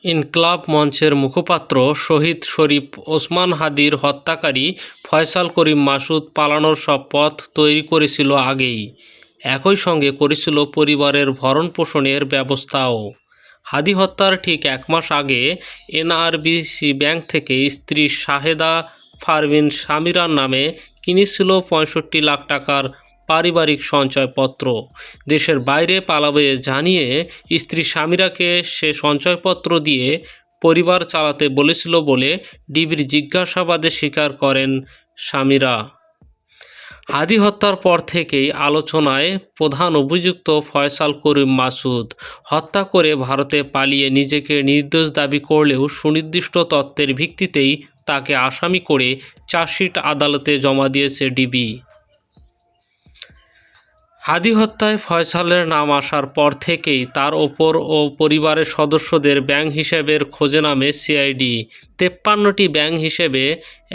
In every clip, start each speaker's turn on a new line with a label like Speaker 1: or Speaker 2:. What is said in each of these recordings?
Speaker 1: ইনকলাব মঞ্চের মুখপাত্র শহীদ শরীফ ওসমান হাদির হত্যাকারী ফয়সাল করিম মাসুদ পালানোর সব পথ তৈরি করেছিল আগেই, একই সঙ্গে করেছিল পরিবারের ভরণ-পোষণের ব্যবস্থাও। হাদি হত্যার ঠিক 1 মাস আগে এনআরবিসি ব্যাংক থেকে স্ত্রী শাহেদা পারভীন সামিরার নামে কিনেছিল ৬৫ লাখ টাকার পারিবারিক সঞ্চয়পত্র। দেশের বাইরে পালাবে জানিয়ে স্ত্রী সামিরাকে সে সঞ্চয়পত্র দিয়ে পরিবার চালাতে বলেছিল বলে ডিবির জিজ্ঞাসাবাদে স্বীকার করেন সামিরা। হাদি হত্যার পর থেকেই আলোচনায় প্রধান অভিযুক্ত ফয়সাল করিম মাসুদ। হত্যা করে ভারতে পালিয়ে নিজেকে নির্দোষ দাবি করলেও সুনির্দিষ্ট তথ্যের ভিত্তিতেই তাকে আসামি করে চার্জশিট আদালতে জমা দিয়েছে ডিবি। হাদি হত্যায় ফয়সালের নাম আসার পর থেকেই তার ওপর ও পরিবারের সদস্যদের ব্যাংক হিসেবের খোঁজে নামে সিআইডি। 53টি ব্যাংক হিসেবে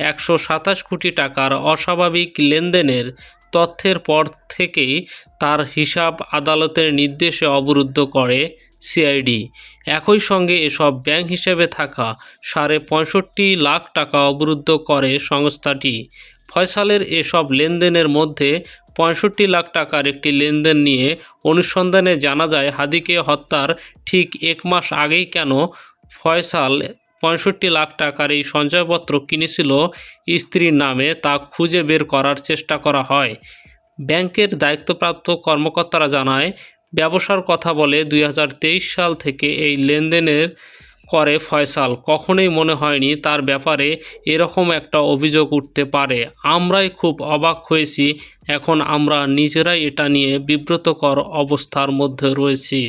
Speaker 1: 127 কোটি টাকার অস্বাভাবিক লেনদেনের তথ্যের পর থেকেই তার হিসাব আদালতের নির্দেশে অবরুদ্ধ করে সিআইডি। একই সঙ্গে এসব ব্যাংক হিসেবে থাকা 65.5 লাখ টাকা অবরুদ্ধ করে সংস্থাটি। ফয়সালের এসব লেনদেনের মধ্যে 65 লাখ টাকার একটি লেনদেন নিয়ে অনুসন্ধানে জানা যায়, হাদিকে হত্যার ঠিক 1 মাস আগেই কেন ফয়সাল 65 লাখ টাকার এই সঞ্চয়পত্র কিনেছিল স্ত্রীর নামে তা খুঁজে বের করার চেষ্টা করা হয়। ব্যাংকের দায়িত্বপ্রাপ্ত কর্মকর্তারা জানায়, ব্যবসার কথা বলে 2023 সাল থেকে এই লেনদেনের করে ফয়সাল। কখনোই মনে হয়নি তার ব্যাপারে এরকম একটা অভিযোগ উঠতে পারে। আমরাই খুব অবাক হয়েছি। এখন আমরা নিজেরাই এটা নিয়ে বিব্রতকর অবস্থার মধ্যে রয়েছি।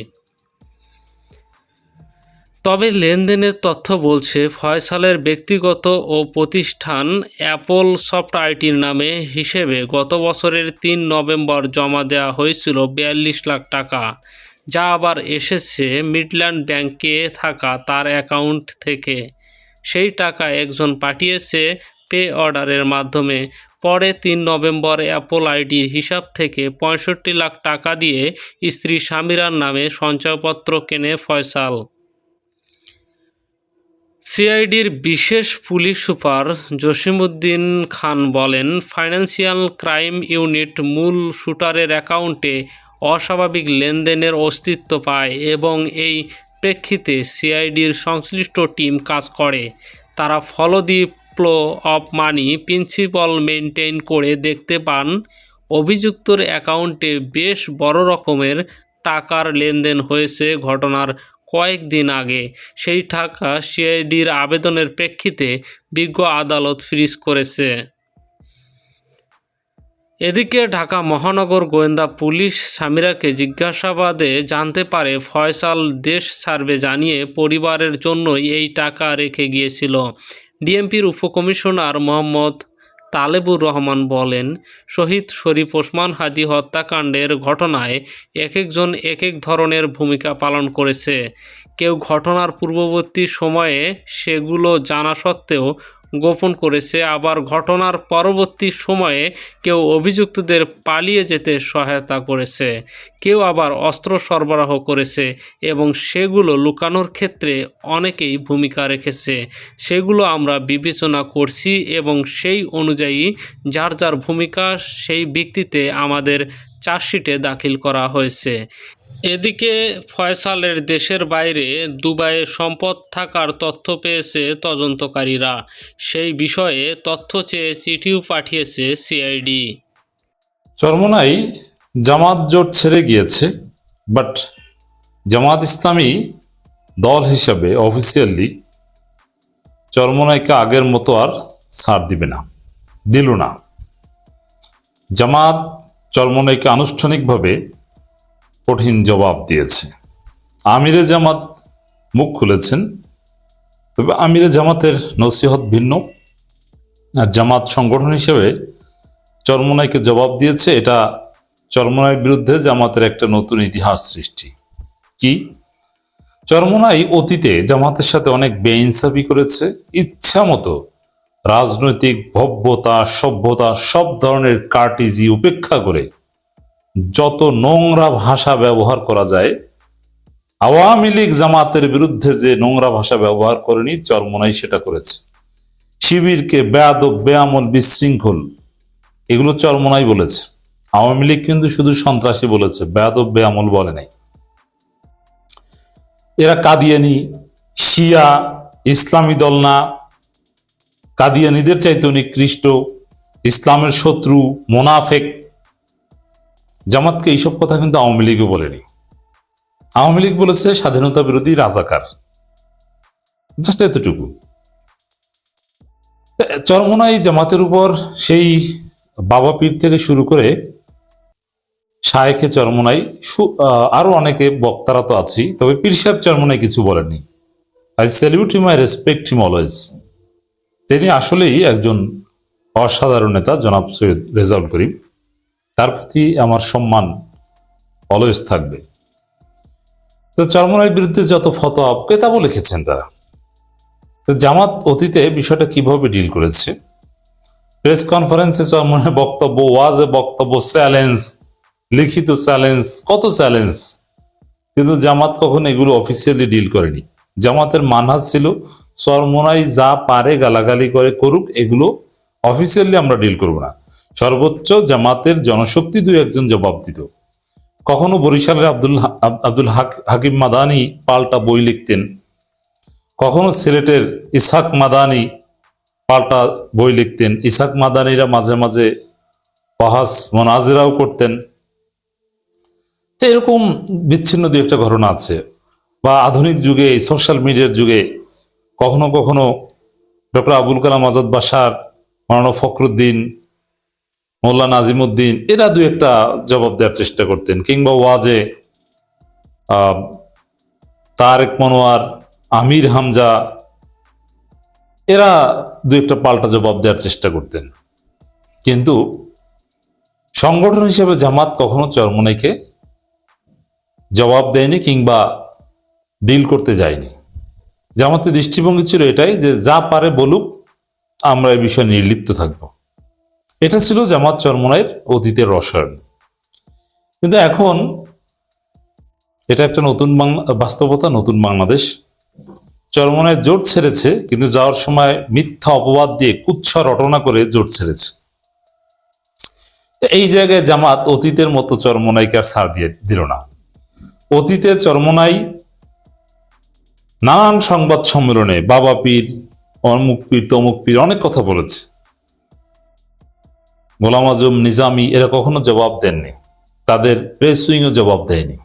Speaker 1: তবে লেনদেনের তথ্য বলছে, ফয়সালের ব্যক্তিগত ও প্রতিষ্ঠান অ্যাপল সফট আইটির নামে হিসেবে গত বছরের 3 নভেম্বর জমা দেওয়া হয়েছিল 42 লাখ টাকা, যা আবার এসেছে মিডল্যান্ড ব্যাংকে থাকা তার অ্যাকাউন্ট থেকে। সেই টাকা একজন পাঠিয়েছে পে অর্ডারের মাধ্যমে। পরে 3 নভেম্বর অ্যাপল আইডির হিসাব থেকে 65 লাখ টাকা দিয়ে স্ত্রী সামিরার নামে সঞ্চয়পত্র কেনে ফয়সাল। সিআইডির বিশেষ পুলিশ সুপার জসিমউদ্দিন খান বলেন, ফাইন্যান্সিয়াল ক্রাইম ইউনিট মূল শুটারের অ্যাকাউন্টে অস্বাভাবিক লেনদেনের অস্তিত্ব পায় এবং এই প্রেক্ষিতে সিআইডির সংশ্লিষ্ট টিম কাজ করে। তারা follow the flow of money principal maintain করে দেখতে পান অভিযুক্তর অ্যাকাউন্টে বেশ বড় রকমের টাকার লেনদেন হয়েছে ঘটনার কয়েকদিন আগে। সেই টাকা সিআইডির আবেদনের প্রেক্ষিতে বিজ্ঞ আদালত ফ্রিজ করেছে। এদিকে ঢাকা মহানগর গোয়েন্দা পুলিশ সামিরাকে জিজ্ঞাসাবাদে জানতে পারে ফয়সাল দেশ ছাড়বে জানিয়ে পরিবারের জন্যই এই টাকা রেখে গিয়েছিল। ডিএমপির উপকমিশনার মোহাম্মদ তালেবুর রহমান বলেন, শহীদ শরীফ ওসমান হাদি হত্যাকাণ্ডের ঘটনায় একেকজন একেক ধরনের ভূমিকা পালন করেছে। কেউ ঘটনার পূর্ববর্তী সময়ে সেগুলো জানা সত্ত্বেও গোপন করেছে, আবার ঘটনার পরবর্তী সময়ে কেউ অভিযুক্তদের পালিয়ে যেতে সহায়তা করেছে, কেউ আবার অস্ত্র সরবরাহ করেছে এবং সেগুলো লুকানোর ক্ষেত্রে অনেকেই ভূমিকা রেখেছে। সেগুলো আমরা বিবেচনা করছি এবং সেই অনুযায়ী যার যার ভূমিকা সেই ভিত্তিতে আমাদের চার্জশিটে দাখিল করা হয়েছে। এদিকে ফয়সালের দেশের বাইরে দুবাইয়ে সম্পদ থাকার তথ্য পেয়েছে তদন্তকারীরা। সেই বিষয়ে তথ্য চেয়ে চিঠিও পাঠিয়েছে সিআইডি।
Speaker 2: চরমোনাই জামাত জোট ছেড়ে গিয়েছে, বাট জামাত ইসলামী দল হিসাবে অফিসিয়ালি চরমোনাইকে আগের মতো আর ছাড় দিবে না, দিল না। জামাত চরমোনাইকে আনুষ্ঠানিকভাবে কঠিন জবাব দিয়েছে। আমিরে জামাত মুখ খুলেছেন, তবে আমিরে জামাতের নসিহত ভিন্ন। আর জামাত সংগঠন হিসেবে চরমোনাইকে জবাব দিয়েছে। এটা চরমোনাইয়ের বিরুদ্ধে জামাতের একটা নতুন ইতিহাস সৃষ্টি। কি? চরমোনাই অতীতে জামাতের সাথে অনেক বেইনসাফি করেছে। ইচ্ছা মতো রাজনৈতিক ভব্যতা, সভ্যতা, সব ধরনের কার্টিজি উপেক্ষা করে যত নোংরা ভাষা ব্যবহার করা যায় আওয়ামী লীগ জামাতের বিরুদ্ধে যে নোংরা ভাষা ব্যবহার করেনি, চরমোনাই সেটা করেছে। শিবিরকে বেয়াদব, বেআমল, বিশৃঙ্খল, এগুলো চরমোনাই বলেছে। আওয়ামী লীগ কিন্তু শুধু সন্ত্রাসী বলেছে, বেয়াদব বেআমল বলে নাই। এরা কাদিয়ানি, শিয়া, ইসলামী দল না, কাদিয়ানিদের চাইতে নিকৃষ্ট, ইসলামের শত্রু, মোনাফেক। জামাতকে এইসব কথা কিন্তু আওয়ামী লীগও বলেনি। আওয়ামী লীগ বলেছে স্বাধীনতা বিরোধী রাজাকার, জাস্ট এতটুকু। চরমোনাই জামাতের উপর সেই বাবা পীর থেকে শুরু করে শায়েখে চরমোনাই, আরো অনেকে বক্তারা তো আছি, তবে পীর সাহেব চরমোনাই কিছু বলেননি। I salute him, I respect him always. তিনি আসলেই একজন অসাধারণ নেতা, জনাব সৈয়দ রেজাউল করিম। তার প্রতি আমার সম্মান অলওয়েজ থাকবে। তো চরমোনাইয়ের বিরুদ্ধে যত ফতোয়া, কেতাবও লিখেছেন তারা। তো জামাত অতীতে বিষয়টা কিভাবে ডিল করেছে, প্রেস কনফারেন্সে চরমোনাইয়ের বক্তব্য, ওয়াজে বক্তব্য, চ্যালেঞ্জ, লিখিত চ্যালেঞ্জ, কত চ্যালেঞ্জ, কিন্তু জামাত কখনো এগুলো অফিসিয়ালি ডিল করেনি। জামাতের মানহাজ ছিল চরমোনাই যা পারে গালাগালি করে করুক, এগুলো অফিসিয়ালি আমরা ডিল করব না। সর্বোচ্চ জামাতের জনশক্তি দুই একজন জবাব দিত। কখনো বরিশালের আব্দুল হাকিম মাদানি পাল্টা বই লিখতেন, কখনো সিলেটের ইসহাক মাদানি পাল্টা বই লিখতেন। ইসহাক মাদানিরা মাঝে মাঝে বাহাস মোনাজেরাও করতেন। তো এরকম বিচ্ছিন্ন দুই একটা ঘটনা আছে। বা আধুনিক যুগে, সোশ্যাল মিডিয়ার যুগে কখনো কখনো ডক্টর আবুল কালাম আজাদ বাশার, মাওলানা ফখরুদ্দিন, মোল্লা নাজিমুদ্দিন, এরা দুই একটা জবাব দেওয়ার চেষ্টা করতেন। কিংবা ওয়াজে তারেক মনোয়ার, আমির হামজা, এরা দুই একটা পাল্টা জবাব দেওয়ার চেষ্টা করতেন। কিন্তু সংগঠন হিসেবে জামাত কখনো চরমোনাইকে জবাব দেয়নি কিংবা ডিল করতে যায়নি। জামাতের দৃষ্টিভঙ্গি ছিল এটাই যে যা পারে বলুক, আমরা এই বিষয়ে নির্লিপ্ত থাকব। এটা ছিল জামাত চরমোনাইয়ের অতীতের রসায়ন। কিন্তু এখন এটা একটা নতুন বাস্তবতা, নতুন বাংলাদেশ। চরমোনাই জোট ছেড়েছে, কিন্তু যাওয়ার সময় মিথ্যা অপবাদ দিয়ে কুৎসা রটনা করে জোট ছেড়েছে। এই জায়গায় জামাত অতীতের মতো চরমোনাইকে আর ছাড় দিয়ে দিল না। অতীতে চরমোনাই নানান সংবাদ সম্মেলনে বাবা পীর, অমুক পীর, তমুক পীর অনেক কথা বলেছে। গোলাম আজম, নিজামী এরা কখনো জবাব দেননি, তাদের প্রেস উইংও জবাব দেয়নি।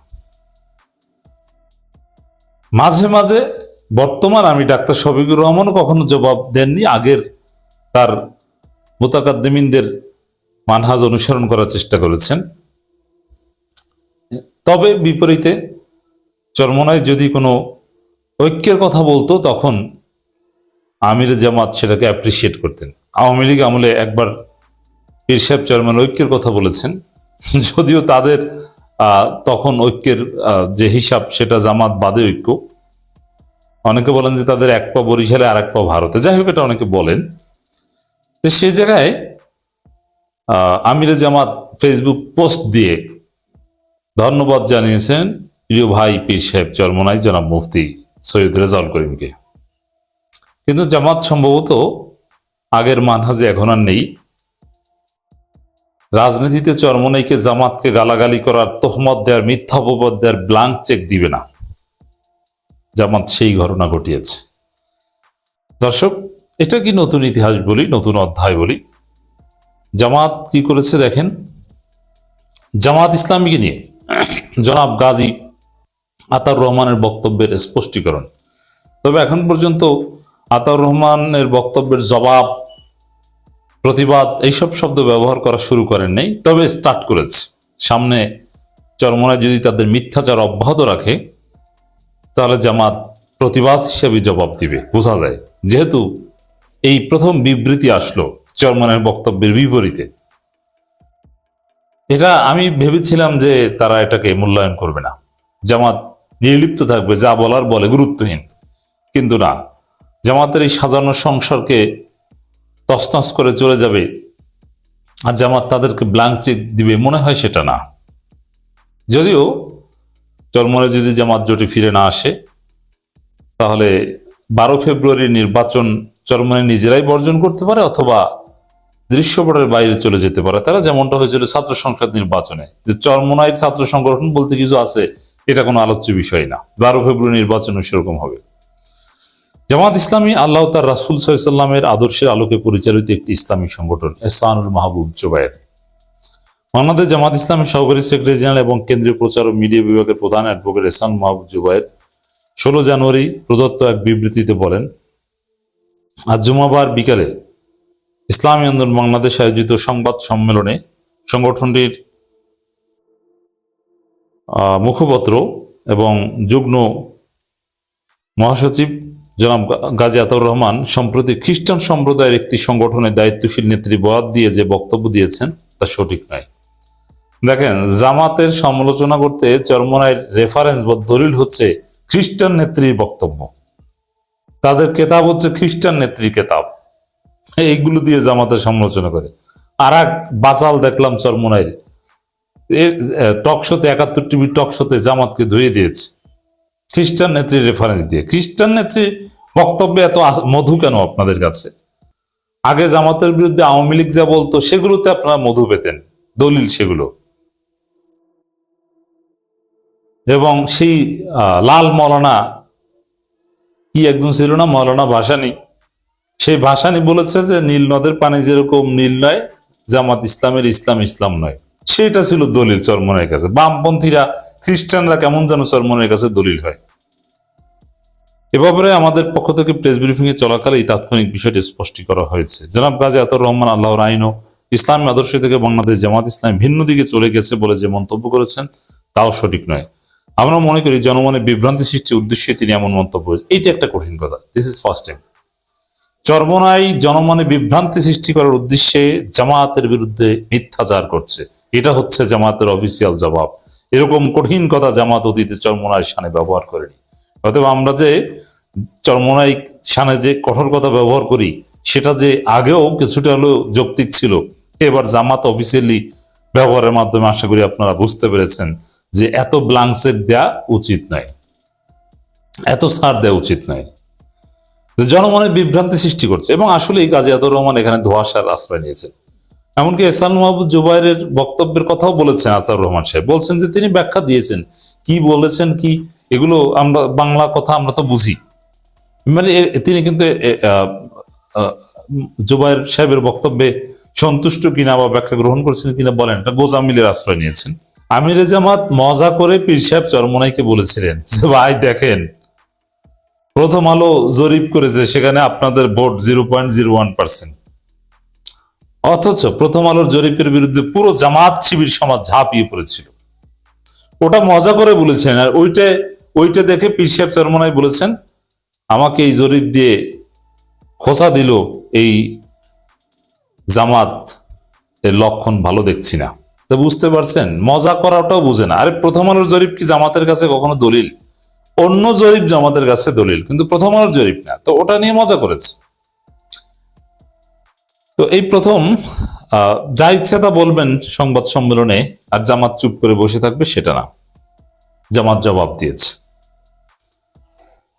Speaker 2: মাঝে মাঝে বর্তমান আমি ডাক্তার শফিকুর রহমানও কখনো জবাব দেননি, আগের তার মুতাকাদ্দিমিনদের মানহাজ অনুসরণ করার চেষ্টা করেছেন। তবে বিপরীতে চরমোনাই যদি কোনো ঐক্যের কথা বলতো, তখন আমির জামাত সেটাকে অ্যাপ্রিসিয়েট করতেন। আওয়ামী লীগ আমলে একবার পীর সাহেব চরমোনাই ঐক্যের কথা বলেছেন, যদিও তাদের তখন ঐক্যের যে হিসাব সেটা জামাত বাদে ঐক্য। অনেকে বলেন যে তাদের এক পা বরিশালে আর এক পা ভারতে, যাই হোক এটা অনেকে বলেন। তো সেই জায়গায় আমিরে জামাত ফেসবুক পোস্ট দিয়ে ধন্যবাদ জানিয়েছেন প্রিয় ভাই পীর সাহেব চরমোনাই জনাব মুফতি সৈয়দ রেজাউল করিমকে। কিন্তু জামাত সম্ভবত আগের মানহাজে এখন আর নেই। রাজনীতিতে চরমোনাইকে, জামাতকে গালাগালি করার, তোহমত দেওয়ার, মিথ্যা অপবাদ দেওয়ার ব্লাঙ্ক চেক দিবে না। জামাত সেই ঘটনা ঘটিয়েছে। দর্শক, এটা কি নতুন ইতিহাস বলি, নতুন অধ্যায় বলি। জামাত কি করেছে দেখেন। জামাত ইসলামীকে নিয়ে জনাব গাজী আতাউর রহমানের বক্তব্যের স্পষ্টীকরণ। তবে এখন পর্যন্ত আতাউর রহমানের বক্তব্যের জবাব, প্রতিবাদ এইসব শব্দ ব্যবহার করা শুরু করেন নাই, তবে স্টার্ট করেছে। সামনে চরমোনাই যদি তাদের মিথ্যাচার অব্যাহত রাখে, তাহলে জামাত প্রতিবাদ হিসেবে জবাব দিবে, বোঝা যায়। যেহেতু এই প্রথম বিবৃতি আসলো চরমোনাইয়ের বক্তব্যের বিপরীতে, এটা আমি ভেবেছিলাম যে তারা এটাকে মূল্যায়ন করবে না, জামাত নির্লিপ্ত থাকবে, যা বলার বলে, গুরুত্বহীন। কিন্তু না, জামাতের এই সাজানো সংসারকে তছনছ করে চলে যাবে আর জামাত তাদেরকে ব্ল্যাঙ্ক চেক দিবে, মনে হয় সেটা না। যদিও চরমনায় যদি জামাত জোটে ফিরে না আসে, তাহলে 12 ফেব্রুয়ারি নির্বাচন চরমনায় নিজেরাই বর্জন করতে পারে, অথবা দৃশ্যপটের বাইরে চলে যেতে পারে তারা, যেমনটা হয়েছিল ছাত্র সংসদ নির্বাচনে। যে চরমনায় ছাত্র সংগঠন বলতে কিছু আছে, এটা কোনো আলোচ্য বিষয় না। 12 ফেব্রুয়ারি নির্বাচনও সেরকম হবে। জামাত ইসলামী আল্লাহ তার রাসূল সাল্লাল্লাহু আলাইহি ওয়াসাল্লামের আদর্শের আলোকে পরিচালিত একটি ইসলামী সংগঠন, এহসানুল মাহবুব জুবায়ের। বাংলাদেশ জামাত ইসলামী সহকারী সেক্রেটারি জেনারেল এবং কেন্দ্রীয় প্রচার ও মিডিয়া বিভাগের প্রধান অ্যাডভোকেট এহসানুল মাহবুব জুবায়ের 16 জানুয়ারি প্রদত্ত এক বিবৃতিতে বলেন, আজ জুমাবার বিকালে ইসলামী আন্দোলন বাংলাদেশ আয়োজিত সংবাদ সম্মেলনে সংগঠনটির মুখপত্র এবং যুগ্ম মহাসচিব জনাব গাজী আতাউর রহমান সম্প্রতি খ্রিস্টান সম্প্রদায়ের একটি সংগঠনের দায়িত্বশীল নেত্রী বরাত দিয়ে যে বক্তব্য দিয়েছেন তা সঠিক নয়। দেখেন, জামাতের সমালোচনা করতে চরমনায়ের রেফারেন্স বা দলিল হচ্ছে খ্রিস্টান নেত্রীর বক্তব্য, তাদের কেতাব হচ্ছে খ্রিস্টান নেত্রীর কেতাব, এইগুলো দিয়ে জামাতের সমালোচনা করে। আর এক বাচাল দেখলাম চরমনায়ের টকশোতে, 71 টিভি টকশোতে জামাতকে ধুয়ে দিয়েছে খ্রিস্টান নেত্রীর রেফারেন্স দিয়ে। খ্রিস্টান নেত্রীর বক্তব্যে এত মধু কেন আপনাদের কাছে? আগে জামাতের বিরুদ্ধে আওয়ামী লীগ যা বলতো সেগুলোতে আপনারা মধু পেতেন, দলিল সেগুলো। এবং সেই লাল মৌলানা কি একজন ছিল না, মৌলানা ভাসানী, সেই ভাসানী বলেছে যে নীল নদের পানি যেরকম নীল নয়, জামাত ইসলামের ইসলাম ইসলাম নয়। সেটা ছিল দলিল চরমনের কাছে। বামপন্থীরা, খ্রিস্টানরা কেমন যেন চরমনের কাছে দলিল হয়। এ ব্যাপারে আমাদের পক্ষ থেকে প্রেস ব্রিফিং এ চলাকালে এই তাৎক্ষণিক বিষয়টি স্পষ্ট করা হয়েছে। জনাব গাজী আতাউর রহমান আল্লাহর আইন ও ইসলামী আদর্শ থেকে বাংলাদেশ জামাত ইসলাম ভিন্ন দিকে চলে গেছে বলে যে মন্তব্য করেছেন তাও সঠিক নয়। আমরা মনে করি জনমনে বিভ্রান্তি সৃষ্টির উদ্দেশ্যে তিনি এমন মন্তব্য, এইটা একটা কঠিন কথা। This is first time Charmonai জনমনে বিভ্রান্তি সৃষ্টি করার উদ্দেশ্যে জামাতের বিরুদ্ধে মিথ্যাচার করছে, এটা হচ্ছে জামাতের অফিসিয়াল জবাব। এরকম কঠিন কথা জামাত অতীতে চরমনাই শানে ব্যবহার করেনি। অতএব আমরা যে চরমনাই শানে যে কঠোর কথা ব্যবহার করি, সেটা যে আগেও কিছুটা হলেও যৌক্তিক ছিল, এবার জামাত অফিসিয়ালি ব্যবহারের মাধ্যমে আশা করি আপনারা বুঝতে পেরেছেন যে এত ব্ল্যাঙ্ক চেক দেওয়া উচিত নয়, এত ছাড় দেওয়া উচিত নয়। জনমনে বিভ্রান্তি সৃষ্টি করছে এবং আসলে গাজী আতাউর রহমান এখানে ধোঁয়াশার আশ্রয় নিয়েছেন। এমনকি এহসানুল মাহবুব জুবায়েরের বক্তব্যের কথাও বলেছেন আতাউর রহমান সাহেব, বলছেন যে তিনি ব্যাখ্যা দিয়েছেন, কি বলেছেন কি এগুলো আমরা বাংলা কথা আমরা তো বুঝি। মানে তিনি কিন্তু জুবায়ের সাহেবের বক্তব্যে সন্তুষ্ট কিনা বা ব্যাখ্যা গ্রহণ করেছেন কিনা বলেন, এটা গোজামিলের আশ্রয় নিয়েছেন। আমিরে জামাত মজা করে পীর সাহেব চরমনাইকে বলেছিলেন যে ভাই দেখেন, প্রথম আলো জরিপ করেছে, সেখানে আপনাদের ভোট 0.01%, অথচ প্রথম আলোর জরিপের বিরুদ্ধে পুরো জামাত শিবির সমাজ ঝাঁপিয়ে পড়েছিল। ওটা মজা করে বলেছেন। আর ওইটা দেখে পীর সাহেব চরমনাই বলেছেন, আমাকে এই জরিপ দিয়ে খোঁচা দিল এই জামাত এর লক্ষণ ভালো দেখছি না। তো বুঝতে পারছেন, মজা করাটাও বুঝে না। আরে প্রথম আলোর জরিপ কি জামাতের কাছে কখনো দলিল? অন্য জরিপ জামাতের কাছে দলিল, কিন্তু প্রথম আলোর জরিপ না। তো ওটা নিয়ে মজা করেছে। তো এই প্রথম যা ইচ্ছা তা বলবেন সংবাদ সম্মেলনে, আর জামাত চুপ করে বসে থাকবে সেটা না, জামাত জবাব দিয়েছে।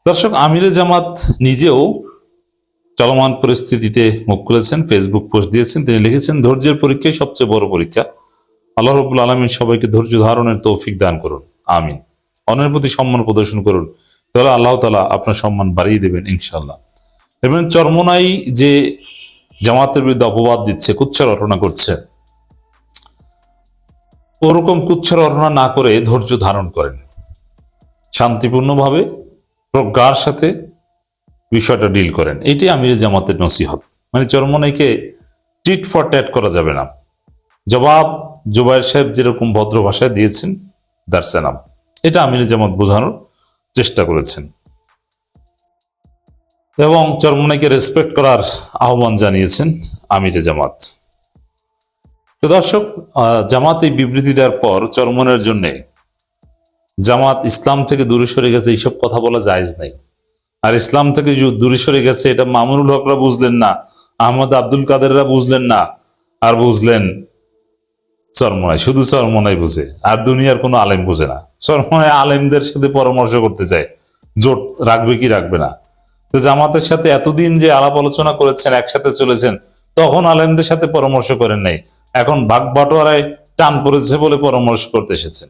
Speaker 2: দর্শক, আমিরে জামাত নিজেও চলমান পরিস্থিতিতে মুখ খুলেছেন, ফেসবুক পোস্ট দিয়েছেন। তিনি লিখেছেন, ধৈর্যের পরীক্ষাই সবচেয়ে বড় পরীক্ষা। আল্লাহ রাব্বুল আলামিন সবাইকে ধৈর্য ধারণের তৌফিক দান করুন, আমিন। অন্যের প্রতি সম্মান প্রদর্শন করুন, তাহলে আল্লাহ তাআলা আপনার সম্মান বাড়িয়ে দেবেন ইনশাআল্লাহ। এবং চরমনাই যে জামাতের বিরুদ্ধে অপবাদ দিচ্ছে, কুচ্ছ রটনা করছে, ওরকম কুচ্ছ রটনা না করে ধৈর্য ধারণ করেন, শান্তিপূর্ণভাবে প্রজ্ঞার সাথে বিষয়টা ডিল করেন। এটি আমিরে জামাতের নসিহত। মানে চরমনাইকে টিট ফর ট্যাট করা যাবে না। জবাব জুবায়ের সাহেব যেরকম ভদ্র ভাষায় দিয়েছেন, দ্যাটস এনাফ। এটা আমিরে জামাত বোঝানোর চেষ্টা করেছেন এবং চরমনাইকে রেসপেক্ট করার আহ্বান জানিয়েছেন আমিরে জামাত। তো দর্শক, জামাত এই বিবৃতি দেওয়ার পর চরমনের জন্য জামাত ইসলাম থেকে দূরে সরে গেছে, এইসব কথা বলা জায়েজ নাই। আর ইসলাম থেকে দূরে সরে গেছে এটা মামুনুল হকরা বুঝলেন না, আহমদ আব্দুল কাদেররা বুঝলেন না, আর বুঝলেন চরমনাই, শুধু চরমনাই বুঝে, আর দুনিয়ার কোনো আলেম বুঝে না। চরমনায় আলেমদের সাথে পরামর্শ করতে চায় জোট রাখবে কি রাখবে না। তো জামাতের সাথে এতদিন যে আলাপ আলোচনা করেছেন, একসাথে চলেছেন, তখন আলেমদের সাথে পরামর্শ করেন নাই, এখন ভাগ বাটোয়ারায় টান পড়েছে বলে পরামর্শ করতে এসেছেন।